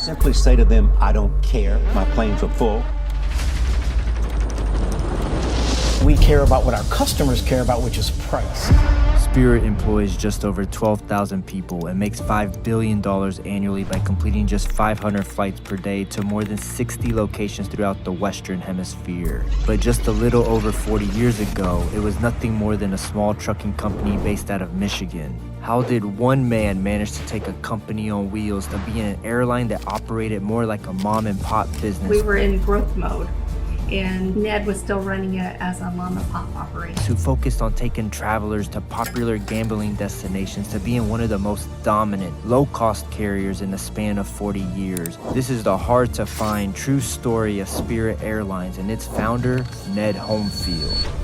Simply say to them, I don't care, my planes are full. We care about what our customers care about, which is price. Spirit employs just over 12,000 people and makes $5 billion annually by completing just 500 flights per day to more than 60 locations throughout the Western Hemisphere. But just a little over 40 years ago, it was nothing more than a small trucking company based out of Michigan. How did one man manage to take a company on wheels to be in an airline that operated more like a mom and pop business? We were in growth mode, and Ned was still running it as a mom and pop operation. Who focused on taking travelers to popular gambling destinations to being one of the most dominant, low-cost carriers in the span of 40 years. This is the hard-to-find true story of Spirit Airlines and its founder, Ned Homefield.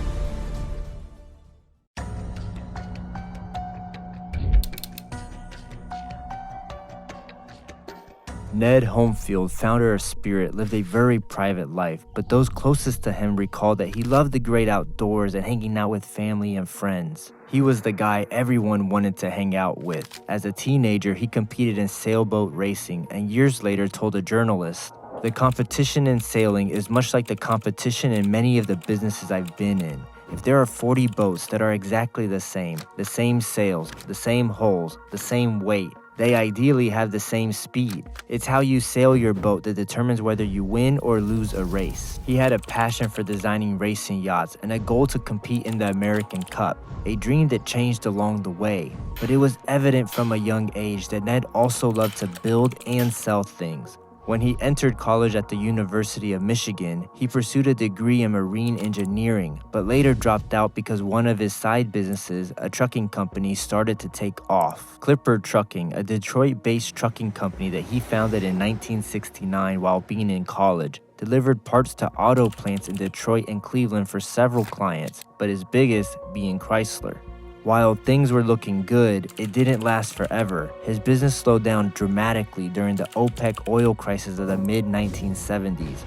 Ned Homefield, founder of Spirit, lived a very private life, but those closest to him recalled that he loved the great outdoors and hanging out with family and friends. He was the guy everyone wanted to hang out with. As a teenager, he competed in sailboat racing and years later told a journalist, "The competition in sailing is much like the competition in many of the businesses I've been in. If there are 40 boats that are exactly the same sails, the same hulls, the same weight, they ideally have the same speed. It's how you sail your boat that determines whether you win or lose a race." He had a passion for designing racing yachts and a goal to compete in the American Cup, a dream that changed along the way. But it was evident from a young age that Ned also loved to build and sell things. When he entered college at the University of Michigan, he pursued a degree in marine engineering, but later dropped out because one of his side businesses, a trucking company, started to take off. Clipper Trucking, a Detroit-based trucking company that he founded in 1969 while being in college, delivered parts to auto plants in Detroit and Cleveland for several clients, but his biggest being Chrysler. While things were looking good, it didn't last forever. His business slowed down dramatically during the OPEC oil crisis of the mid-1970s.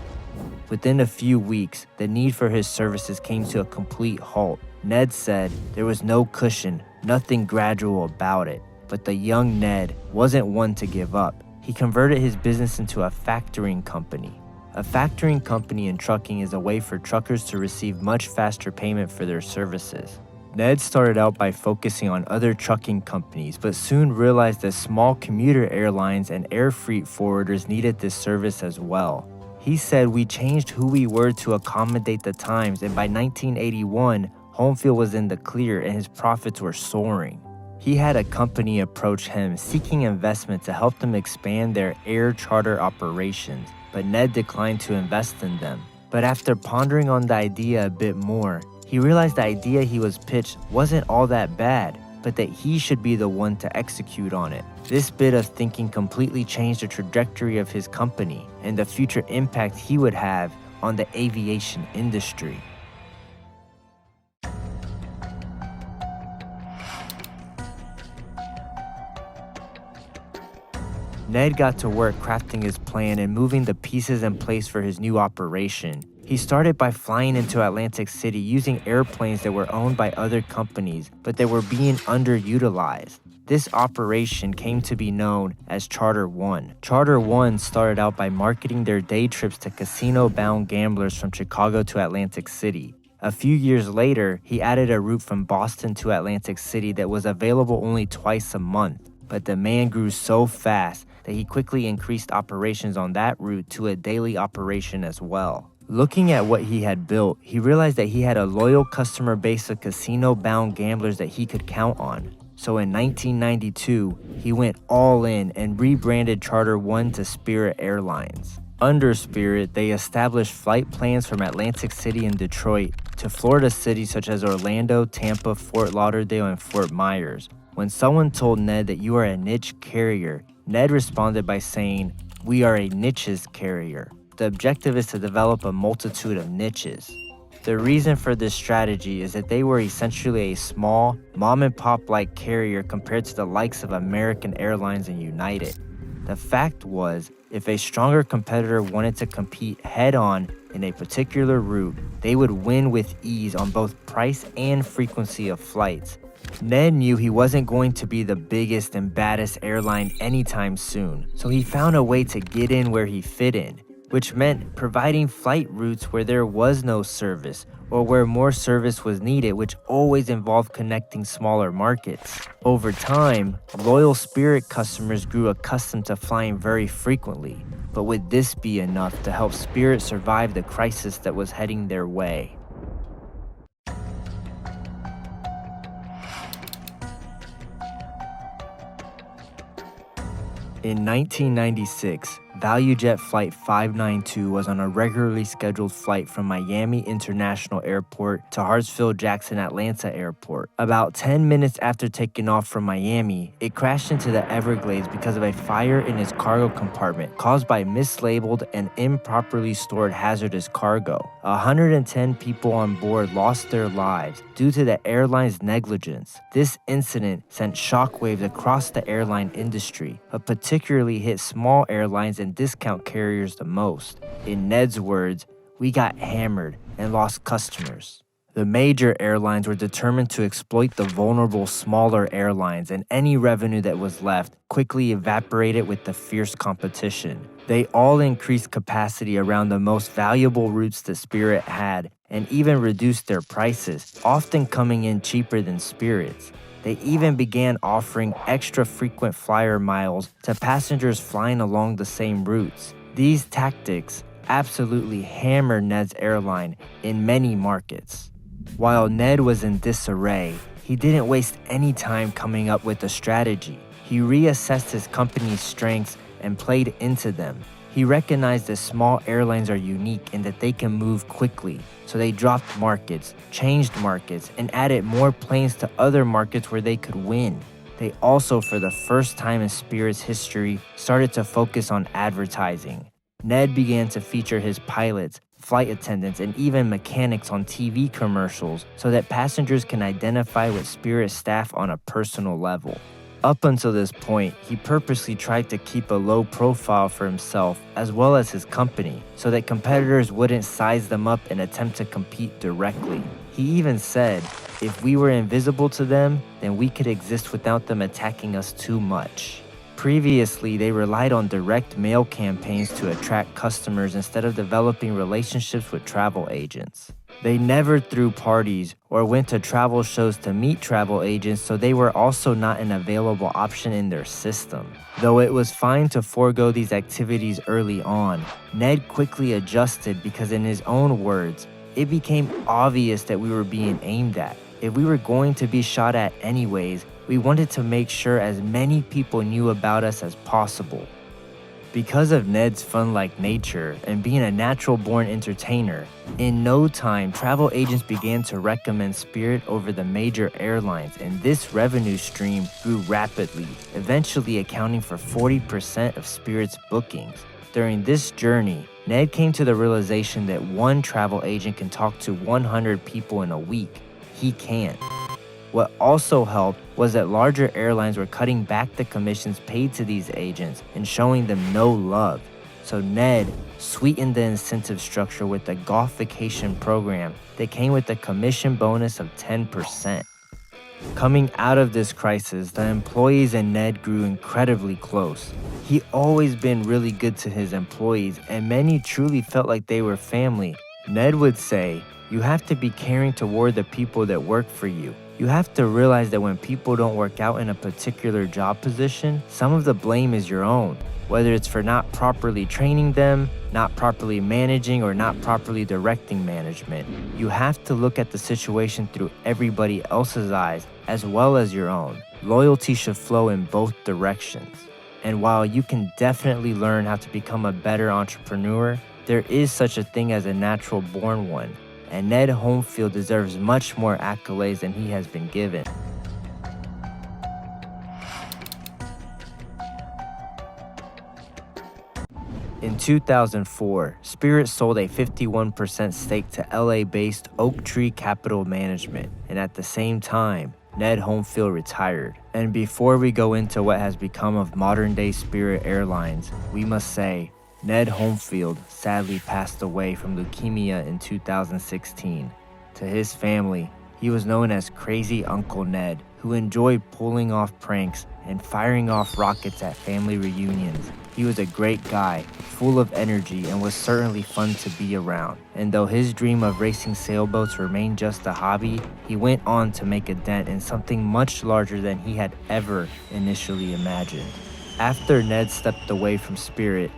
Within a few weeks, the need for his services came to a complete halt. Ned said there was no cushion, nothing gradual about it. But the young Ned wasn't one to give up. He converted his business into a factoring company. A factoring company in trucking is a way for truckers to receive much faster payment for their services. Ned started out by focusing on other trucking companies, but soon realized that small commuter airlines and air freight forwarders needed this service as well. He said, "We changed who we were to accommodate the times, and by 1981, Homefield was in the clear and his profits were soaring." He had a company approach him seeking investment to help them expand their air charter operations, but Ned declined to invest in them. But after pondering on the idea a bit more, he realized the idea he was pitched wasn't all that bad, but that he should be the one to execute on it. This bit of thinking completely changed the trajectory of his company and the future impact he would have on the aviation industry. Ned got to work crafting his plan and moving the pieces in place for his new operation. He started by flying into Atlantic City using airplanes that were owned by other companies, but that were being underutilized. This operation came to be known as Charter One. Charter One started out by marketing their day trips to casino-bound gamblers from Chicago to Atlantic City. A few years later, he added a route from Boston to Atlantic City that was available only twice a month. But demand grew so fast that he quickly increased operations on that route to a daily operation as well. Looking at what he had built, he realized that he had a loyal customer base of casino-bound gamblers that he could count on. So in 1992, he went all in and rebranded Charter One to Spirit Airlines. Under Spirit, they established flight plans from Atlantic City and Detroit to Florida cities such as Orlando, Tampa, Fort Lauderdale, and Fort Myers. When someone told Ned that you are a niche carrier, Ned responded by saying, "We are a niches carrier." The objective is to develop a multitude of niches. The reason for this strategy is that they were essentially a small, mom-and-pop-like carrier compared to the likes of American Airlines and United. The fact was, if a stronger competitor wanted to compete head-on in a particular route, they would win with ease on both price and frequency of flights. Ned knew he wasn't going to be the biggest and baddest airline anytime soon, so he found a way to get in where he fit in, which meant providing flight routes where there was no service or where more service was needed, which always involved connecting smaller markets. Over time, loyal Spirit customers grew accustomed to flying very frequently, but would this be enough to help Spirit survive the crisis that was heading their way? In 1996, ValueJet Flight 592 was on a regularly scheduled flight from Miami International Airport to Hartsfield-Jackson Atlanta Airport. About 10 minutes after taking off from Miami, it crashed into the Everglades because of a fire in its cargo compartment caused by mislabeled and improperly stored hazardous cargo. 110 people on board lost their lives due to the airline's negligence. This incident sent shockwaves across the airline industry, but particularly hit small airlines and discount carriers the most. In Ned's words, "We got hammered and lost customers." The major airlines were determined to exploit the vulnerable smaller airlines, and any revenue that was left quickly evaporated with the fierce competition. They all increased capacity around the most valuable routes that Spirit had, and even reduced their prices, often coming in cheaper than Spirit's. They even began offering extra frequent flyer miles to passengers flying along the same routes. These tactics absolutely hammered Ned's airline in many markets. While Ned was in disarray, he didn't waste any time coming up with a strategy. He reassessed his company's strengths and played into them. He recognized that small airlines are unique and that they can move quickly, so they dropped markets, changed markets, and added more planes to other markets where they could win. They also, for the first time in Spirit's history, started to focus on advertising. Ned began to feature his pilots, flight attendants, and even mechanics on TV commercials so that passengers can identify with Spirit staff on a personal level. Up until this point, he purposely tried to keep a low profile for himself as well as his company so that competitors wouldn't size them up and attempt to compete directly. He even said, "If we were invisible to them, then we could exist without them attacking us too much." Previously, they relied on direct mail campaigns to attract customers instead of developing relationships with travel agents. They never threw parties or went to travel shows to meet travel agents, so they were also not an available option in their system. Though it was fine to forego these activities early on, Ned quickly adjusted because, in his own words, it became obvious that we were being aimed at. If we were going to be shot at anyways, we wanted to make sure as many people knew about us as possible. Because of Ned's fun-like nature and being a natural-born entertainer, in no time, travel agents began to recommend Spirit over the major airlines, and this revenue stream grew rapidly, eventually accounting for 40% of Spirit's bookings. During this journey, Ned came to the realization that one travel agent can talk to 100 people in a week. He can't. What also helped was that larger airlines were cutting back the commissions paid to these agents and showing them no love. So Ned sweetened the incentive structure with a golf vacation program that came with a commission bonus of 10%. Coming out of this crisis, the employees and Ned grew incredibly close. He always been really good to his employees, and many truly felt like they were family. Ned would say, "You have to be caring toward the people that work for you. You have to realize that when people don't work out in a particular job position, some of the blame is your own, whether it's for not properly training them, not properly managing, or not properly directing management. You have to look at the situation through everybody else's eyes as well as your own. Loyalty should flow in both directions." And while you can definitely learn how to become a better entrepreneur, there is such a thing as a natural-born one. And Ned Homefield deserves much more accolades than he has been given. In 2004, Spirit sold a 51% stake to LA-based Oaktree Capital Management, and at the same time, Ned Homefield retired. And before we go into what has become of modern-day Spirit Airlines, we must say, Ned Homefield sadly passed away from leukemia in 2016. To his family, he was known as Crazy Uncle Ned, who enjoyed pulling off pranks and firing off rockets at family reunions. He was a great guy, full of energy, and was certainly fun to be around. And though his dream of racing sailboats remained just a hobby, he went on to make a dent in something much larger than he had ever initially imagined. After Ned stepped away from Spirit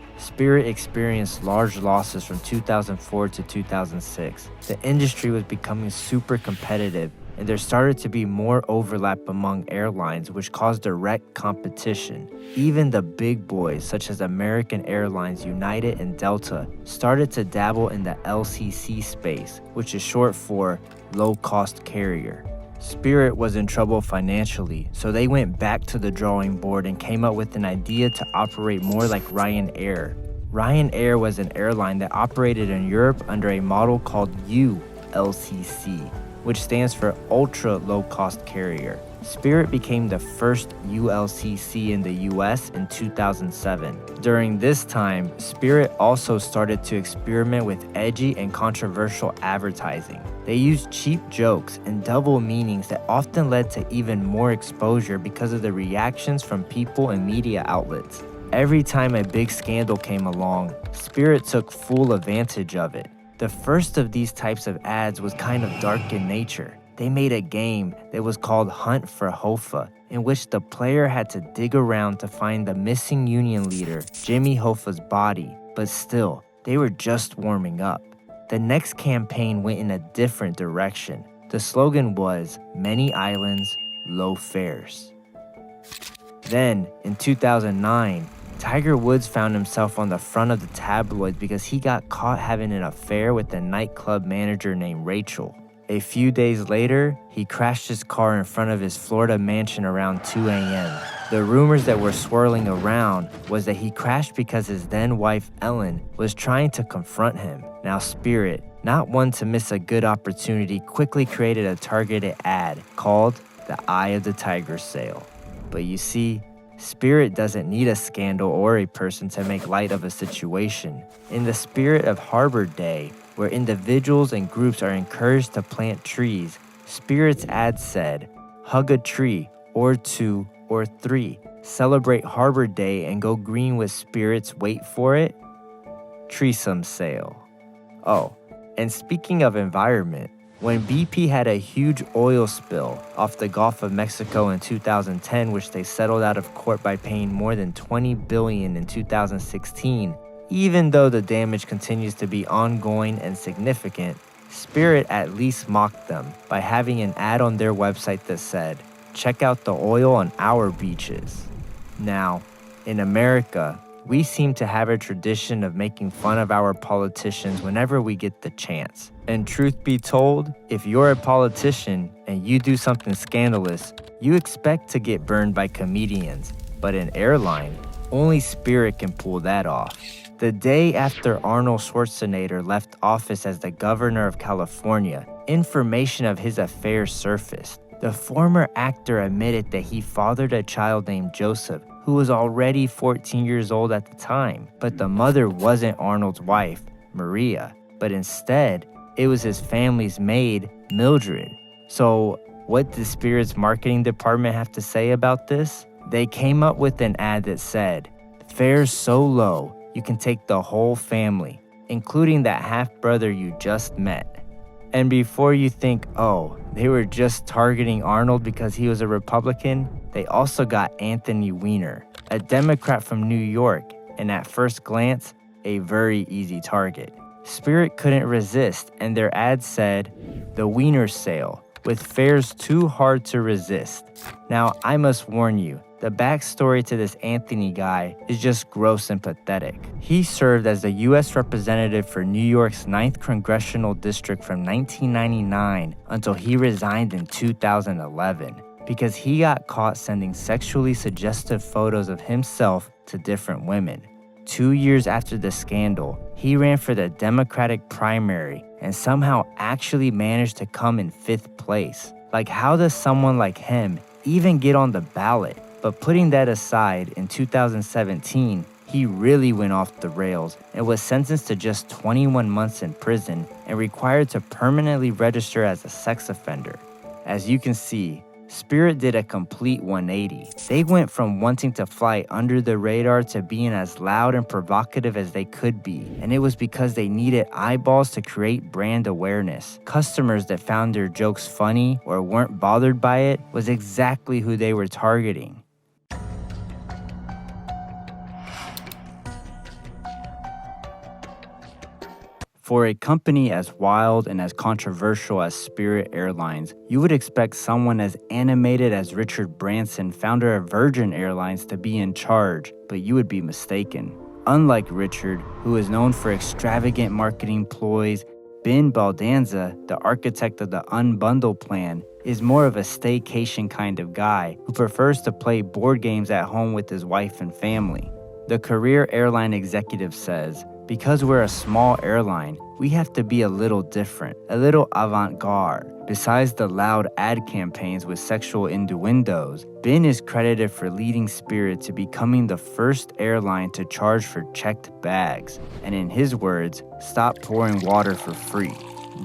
experienced large losses from 2004 to 2006. The industry was becoming super competitive, and there started to be more overlap among airlines, which caused direct competition. Even the big boys, such as American Airlines, United, and Delta, started to dabble in the LCC space, which is short for low-cost carrier. Spirit was in trouble financially, so they went back to the drawing board and came up with an idea to operate more like Ryanair. Ryanair was an airline that operated in Europe under a model called ULCC, which stands for Ultra Low Cost Carrier. Spirit became the first ULCC in the US in 2007. During this time, Spirit also started to experiment with edgy and controversial advertising. They used cheap jokes and double meanings that often led to even more exposure because of the reactions from people and media outlets. Every time a big scandal came along, Spirit took full advantage of it. The first of these types of ads was kind of dark in nature. They made a game that was called Hunt for Hoffa, in which the player had to dig around to find the missing union leader, Jimmy Hoffa's body, but still, they were just warming up. The next campaign went in a different direction. The slogan was, "Many islands, low fares." Then, in 2009, Tiger Woods found himself on the front of the tabloids because he got caught having an affair with a nightclub manager named Rachel. A few days later, he crashed his car in front of his Florida mansion around 2 a.m. The rumors that were swirling around was that he crashed because his then-wife Ellen was trying to confront him. Now Spirit, not one to miss a good opportunity, quickly created a targeted ad called the Eye of the Tiger sale. But you see, Spirit doesn't need a scandal or a person to make light of a situation. In the spirit of Harbor Day, where individuals and groups are encouraged to plant trees, Spirit's ad said, "Hug a tree, or 2, or 3. Celebrate Harbor Day and go green with Spirit's, wait for it, Treesome sale." Oh, and speaking of environment, when BP had a huge oil spill off the Gulf of Mexico in 2010, which they settled out of court by paying more than $20 billion in 2016, even though the damage continues to be ongoing and significant, Spirit at least mocked them by having an ad on their website that said, "Check out the oil on our beaches." Now, in America, we seem to have a tradition of making fun of our politicians whenever we get the chance. And truth be told, if you're a politician and you do something scandalous, you expect to get burned by comedians. But in Airline, only Spirit can pull that off. The day after Arnold Schwarzenegger left office as the governor of California, information of his affair surfaced. The former actor admitted that he fathered a child named Joseph, who was already 14 years old at the time. But the mother wasn't Arnold's wife, Maria, but instead, it was his family's maid, Mildred. So, what did Spirit's marketing department have to say about this? They came up with an ad that said, "Fares so low, you can take the whole family, including that half-brother you just met." And before you think, oh, they were just targeting Arnold because he was a Republican, they also got Anthony Weiner, a Democrat from New York, and at first glance, a very easy target. Spirit couldn't resist, and their ad said, "The Weiner sale, with fares too hard to resist." Now, I must warn you, the backstory to this Anthony guy is just gross and pathetic. He served as the U.S. representative for New York's 9th Congressional District from 1999 until he resigned in 2011 because he got caught sending sexually suggestive photos of himself to different women. 2 years after the scandal, he ran for the Democratic primary and somehow actually managed to come in 5th place. Like, how does someone like him even get on the ballot? But putting that aside, in 2017, he really went off the rails and was sentenced to just 21 months in prison and required to permanently register as a sex offender. As you can see, Spirit did a complete 180. They went from wanting to fly under the radar to being as loud and provocative as they could be, and it was because they needed eyeballs to create brand awareness. Customers that found their jokes funny or weren't bothered by it was exactly who they were targeting. For a company as wild and as controversial as Spirit Airlines, you would expect someone as animated as Richard Branson, founder of Virgin Airlines, to be in charge, but you would be mistaken. Unlike Richard, who is known for extravagant marketing ploys, Ben Baldanza, the architect of the Unbundle plan, is more of a staycation kind of guy who prefers to play board games at home with his wife and family. The career airline executive says, "Because we're a small airline, we have to be a little different, a little avant-garde. Besides the loud ad campaigns with sexual innuendos, Ben is credited for leading Spirit to becoming the first airline to charge for checked bags, and in his words, stop pouring water for free."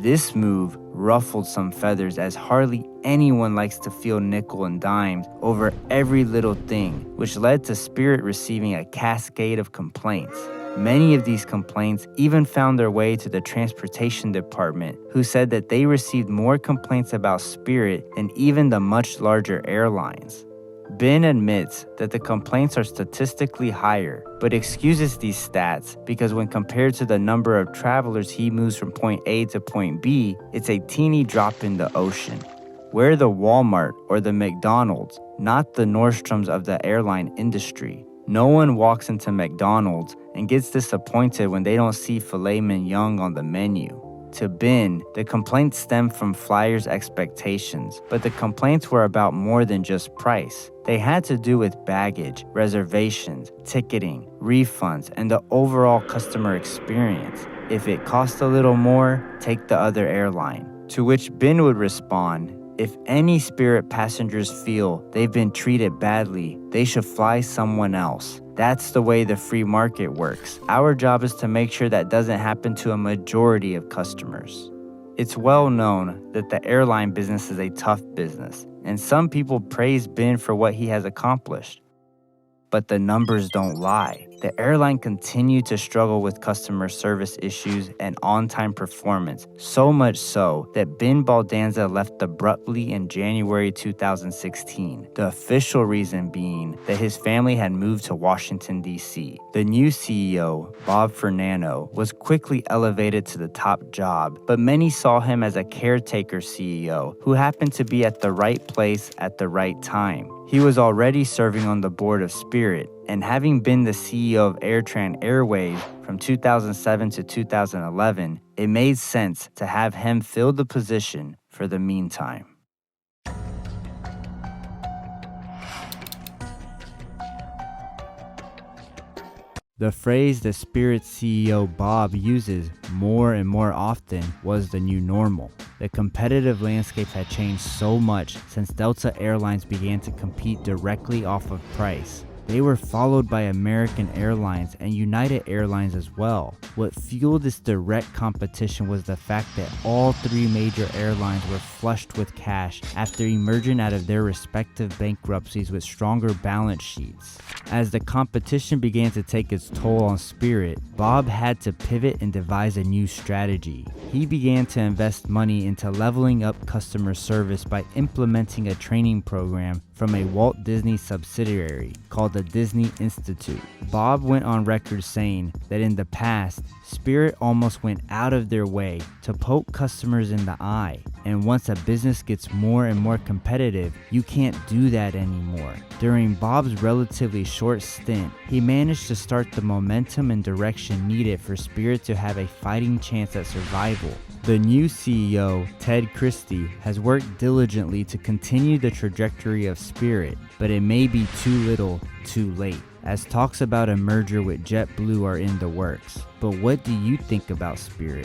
This move ruffled some feathers, as hardly anyone likes to feel nickel and dimes over every little thing, which led to Spirit receiving a cascade of complaints. Many of these complaints even found their way to the transportation department, who said that they received more complaints about Spirit than even the much larger airlines. Ben admits that the complaints are statistically higher, but excuses these stats because when compared to the number of travelers he moves from point A to point B, it's a teeny drop in the ocean. We're the Walmart or the McDonald's, not the Nordstroms of the airline industry. No one walks into McDonald's and gets disappointed when they don't see filet mignon on the menu. To Ben, the complaints stemmed from flyers' expectations, but the complaints were about more than just price. They had to do with baggage, reservations, ticketing, refunds, and the overall customer experience. If it cost a little more, take the other airline. To which Ben would respond, "If any Spirit passengers feel they've been treated badly, they should fly someone else. That's the way the free market works. Our job is to make sure that doesn't happen to a majority of customers." It's well known that the airline business is a tough business, and some people praise Ben for what he has accomplished. But the numbers don't lie. The airline continued to struggle with customer service issues and on-time performance, so much so that Ben Baldanza left abruptly in January 2016, the official reason being that his family had moved to Washington, D.C. The new CEO, Bob Fernando, was quickly elevated to the top job, but many saw him as a caretaker CEO who happened to be at the right place at the right time. He was already serving on the board of Spirit, and having been the CEO of AirTran Airways from 2007 to 2011, it made sense to have him fill the position for the meantime. The phrase the Spirit CEO Bob uses more and more often was the new normal. The competitive landscape had changed so much since Delta Airlines began to compete directly off of price. They were followed by American Airlines and United Airlines as well. What fueled this direct competition was the fact that all three major airlines were flushed with cash after emerging out of their respective bankruptcies with stronger balance sheets. As the competition began to take its toll on Spirit, Bob had to pivot and devise a new strategy. He began to invest money into leveling up customer service by implementing a training program from a Walt Disney subsidiary called the Disney Institute. Bob went on record saying that in the past, Spirit almost went out of their way to poke customers in the eye. And once a business gets more and more competitive, you can't do that anymore. During Bob's relatively short stint, he managed to start the momentum and direction needed for Spirit to have a fighting chance at survival. The new CEO, Ted Christie, has worked diligently to continue the trajectory of Spirit, but it may be too little, too late, as talks about a merger with JetBlue are in the works. But what do you think about Spirit?